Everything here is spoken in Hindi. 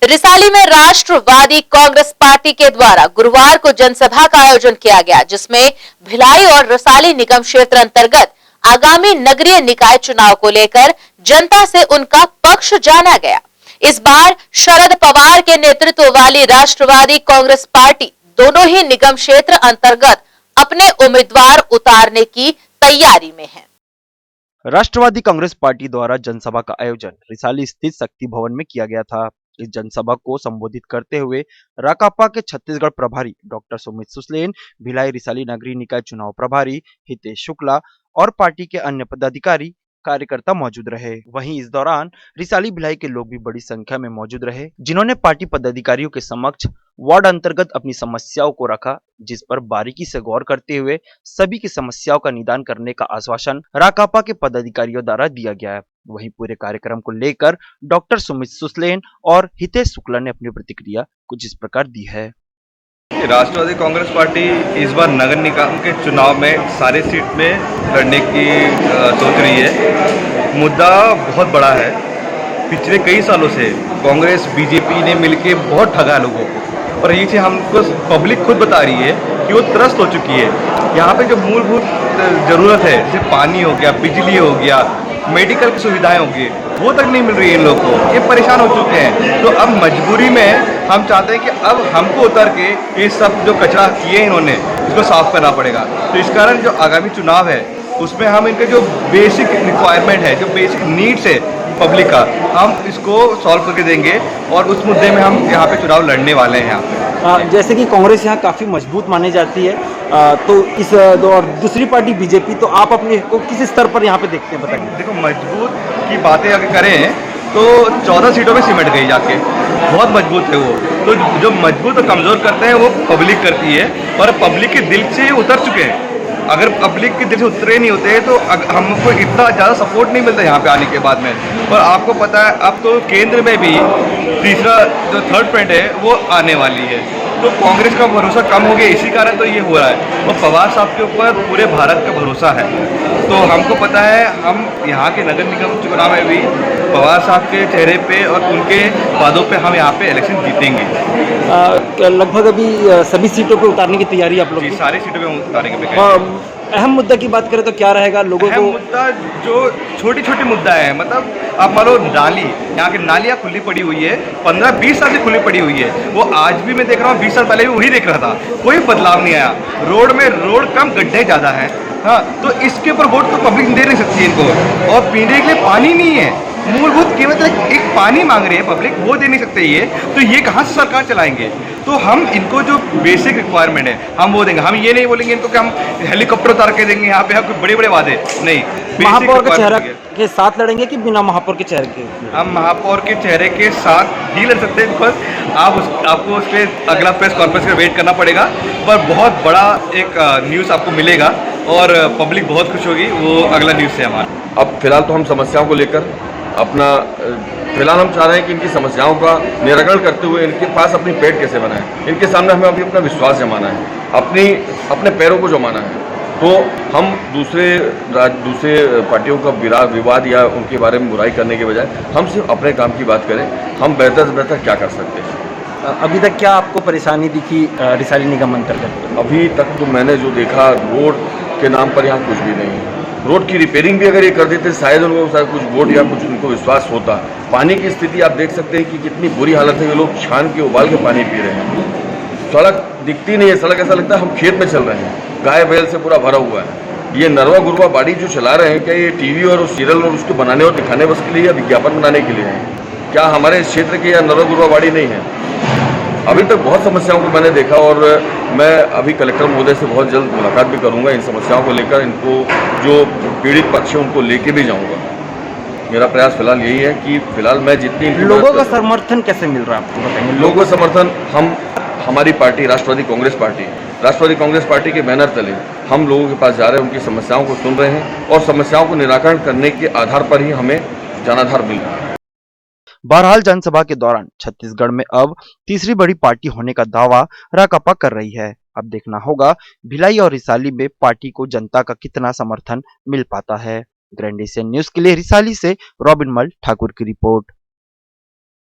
रिसाली में राष्ट्रवादी कांग्रेस पार्टी के द्वारा गुरुवार को जनसभा का आयोजन किया गया, जिसमें भिलाई और रिसाली निगम क्षेत्र अंतर्गत आगामी नगरीय निकाय चुनाव को लेकर जनता से उनका पक्ष जाना गया। इस बार शरद पवार के नेतृत्व वाली राष्ट्रवादी कांग्रेस पार्टी दोनों ही निगम क्षेत्र अंतर्गत अपने उम्मीदवार उतारने की तैयारी में है। राष्ट्रवादी कांग्रेस पार्टी द्वारा जनसभा का आयोजन रिसाली स्थित शक्ति भवन में किया गया था। इस जनसभा को संबोधित करते हुए राकापा के छत्तीसगढ़ प्रभारी डॉक्टर सुमित सुसलेन, भिलाई रिसाली नगरीय निकाय चुनाव प्रभारी हितेश शुक्ला और पार्टी के अन्य पदाधिकारी कार्यकर्ता मौजूद रहे। वहीं इस दौरान रिसाली भिलाई के लोग भी बड़ी संख्या में मौजूद रहे, जिन्होंने पार्टी पदाधिकारियों के समक्ष वार्ड अंतर्गत अपनी समस्याओं को रखा, जिस पर बारीकी से गौर करते हुए सभी की समस्याओं का निदान करने का आश्वासन राकापा के पदाधिकारियों द्वारा दिया गया है। वहीं पूरे कार्यक्रम को लेकर डॉक्टर सुमित सुसलेन और हितेश शुक्ला ने अपनी प्रतिक्रिया कुछ इस प्रकार दी है। राष्ट्रवादी कांग्रेस पार्टी इस बार नगर निगम के चुनाव में सारे सीट में लड़ने की सोच रही है। मुद्दा बहुत बड़ा है। पिछले कई सालों से कांग्रेस बीजेपी ने मिलकर बहुत ठगा लोगों को, और ये चीज़ हमको पब्लिक खुद बता रही है कि वो त्रस्त हो चुकी है। यहाँ पे जो मूलभूत ज़रूरत है, जैसे पानी हो गया, बिजली हो गया, मेडिकल की सुविधाएं होगी, वो तक नहीं मिल रही है इन लोगों को। ये परेशान हो चुके हैं। तो अब मजबूरी में हम चाहते हैं कि अब हमको उतर के ये सब जो कचरा किए इन्होंने, इसको साफ करना पड़ेगा। तो इस कारण जो आगामी चुनाव है उसमें हम इनके जो बेसिक रिक्वायरमेंट है, जो बेसिक नीड्स है पब्लिक का, हम इसको सॉल्व करके देंगे और उस मुद्दे में हम यहाँ पे चुनाव लड़ने वाले हैं। यहाँ पे जैसे कि कांग्रेस यहाँ काफ़ी मजबूत मानी जाती है, तो इस और दूसरी पार्टी बीजेपी, तो आप अपने को किस स्तर पर यहाँ पे देखते हैं, बताइए। देखो, मजबूत की बातें अगर करें तो 14 सीटों में सिमट गई जाके, बहुत मजबूत है वो। तो जो मजबूत और कमज़ोर करते हैं वो पब्लिक करती है, और पब्लिक के दिल से उतर चुके हैं। अगर पब्लिक के दिल से उतरे नहीं होते तो हमको इतना ज़्यादा सपोर्ट नहीं मिलता यहाँ पे आने के बाद में। और आपको पता है अब तो केंद्र में भी तीसरा जो थर्ड फ्रंट है वो आने वाली है, तो कांग्रेस का भरोसा कम हो गया, इसी कारण तो ये हो रहा है। और पवार साहब के ऊपर पूरे भारत का भरोसा है। तो हमको पता है हम यहाँ के नगर निगम चुनाव में भी पवार साहब के चेहरे पे और उनके वादों पे हम यहाँ पे इलेक्शन जीतेंगे। लगभग अभी सभी सीटों पे उतारने की तैयारी आप लोग की? सारी सीटों पे उतारने के अहम मुद्दा की बात करें तो क्या रहेगा लोगों को? मुद्दा जो छोटी छोटी मुद्दा है, मतलब आप मान लो नाली, यहाँ की नालियाँ खुली पड़ी हुई है, 15-20 साल से खुली पड़ी हुई है। वो आज भी मैं देख रहा हूँ, 20 साल पहले भी वही देख रहा था, कोई बदलाव नहीं आया। रोड में रोड कम, गड्ढे ज़्यादा हैं। हाँ, तो इसके ऊपर वोट तो पब्लिक दे नहीं सकती इनको। और पीने के लिए पानी नहीं है, मूलभूत कीमत एक पानी मांग रही है पब्लिक, वो दे नहीं सकते ये, तो ये कहाँ से सरकार चलाएंगे? तो हम इनको जो बेसिक रिक्वायरमेंट है हम वो देंगे। हम ये नहीं बोलेंगे इनको कि हम हेलीकॉप्टर उतार के देंगे यहाँ पे, हम बड़े बड़े वादे नहीं। महापौर के चेहरे के साथ लड़ेंगे कि बिना महापौर के चेहरे के? हम महापौर के चेहरे के साथ ही लड़ सकते हैं, बिकॉज आपको उस पर अगला प्रेस कॉन्फ्रेंस का वेट करना पड़ेगा। पर बहुत बड़ा एक न्यूज़ आपको मिलेगा और पब्लिक बहुत खुश होगी, वो अगला न्यूज़ है हमारा। अब फिलहाल तो हम समस्याओं को लेकर फिलहाल हम चाह रहे हैं कि इनकी समस्याओं का निराकरण करते हुए इनके पास अपनी पेट कैसे बनाएं। इनके सामने हमें अभी अपना विश्वास जमाना है, अपने पैरों को जमाना है। तो हम दूसरे पार्टियों का विवाद या उनके बारे में बुराई करने के बजाय हम सिर्फ अपने काम की बात करें। हम बेहतर से बेहतर क्या कर सकते हैं। अभी तक क्या आपको परेशानी दिखी रिसाली निगम अंतर्गत? अभी तक तो मैंने जो देखा, रोड के नाम पर यहाँ कुछ भी नहीं है। रोड की रिपेयरिंग भी अगर ये कर देते शायद उनको कुछ वोट या कुछ उनको विश्वास होता। पानी की स्थिति आप देख सकते हैं कि कितनी बुरी हालत है। ये लोग छान के उबाल के पानी पी रहे हैं। सड़क दिखती नहीं है, सड़क ऐसा लगता है हम खेत में चल रहे हैं। गाय बैल से पूरा भरा हुआ है। ये नरवा गुरवा बाड़ी जो चला रहे हैं, क्या ये टीवी और सीरियल और उसको बनाने और दिखाने बस के लिए या विज्ञापन बनाने के लिए है? क्या हमारे इस क्षेत्र की या नरवा गुरवा बाड़ी नहीं है? अभी तक बहुत समस्याओं को मैंने देखा और मैं अभी कलेक्टर महोदय से बहुत जल्द मुलाकात भी करूंगा। इन समस्याओं को लेकर इनको जो पीड़ित पक्ष है उनको लेके भी जाऊंगा। मेरा प्रयास फिलहाल यही है कि फिलहाल मैं जितनी लोगों का समर्थन कैसे मिल रहा है आपको बताएंगे? लोगों का समर्थन हमारी पार्टी राष्ट्रवादी कांग्रेस पार्टी के बैनर तले हम लोगों के पास जा रहे हैं, उनकी समस्याओं को सुन रहे हैं और समस्याओं को निराकरण करने के आधार पर ही हमें जनाधार मिल रहा है। बहरहाल जनसभा के दौरान छत्तीसगढ़ में अब तीसरी बड़ी पार्टी होने का दावा राकापा कर रही है। अब देखना होगा भिलाई और रिसाली में पार्टी को जनता का कितना समर्थन मिल पाता है। ग्रैंड एशियन न्यूज के लिए रिसाली से रॉबिन मल ठाकुर की रिपोर्ट।